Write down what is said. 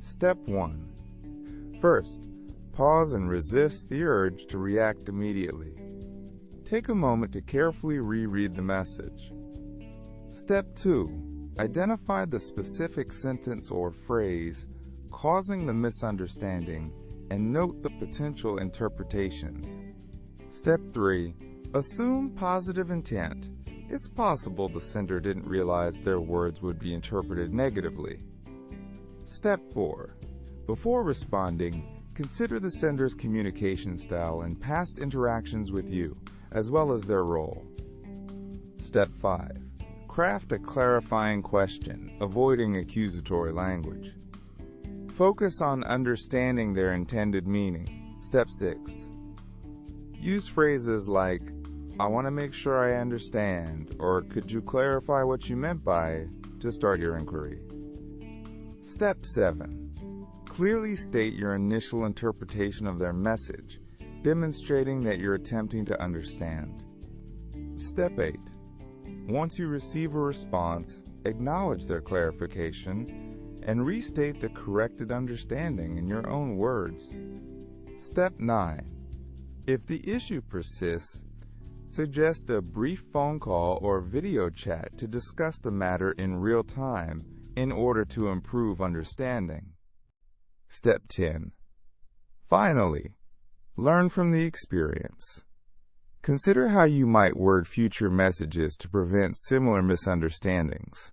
Step 1. First, pause and resist the urge to react immediately. Take a moment to carefully reread the message. Step 2. Identify the specific sentence or phrase causing the misunderstanding and note the potential interpretations. Step 3. Assume positive intent. It's possible the sender didn't realize their words would be interpreted negatively. Step 4. Before responding, consider the sender's communication style and past interactions with you, as well as their role. Step 5. Craft a clarifying question, avoiding accusatory language. Focus on understanding their intended meaning. Step 6. Use phrases like, "I want to make sure I understand," or "Could you clarify what you meant by," to start your inquiry. Step 7. Clearly state your initial interpretation of their message, demonstrating that you're attempting to understand. Step 8. Once you receive a response, acknowledge their clarification and restate the corrected understanding in your own words. Step 9. If the issue persists, suggest a brief phone call or video chat to discuss the matter in real time in order to improve understanding. Step 10. Finally, learn from the experience. Consider how you might word future messages to prevent similar misunderstandings.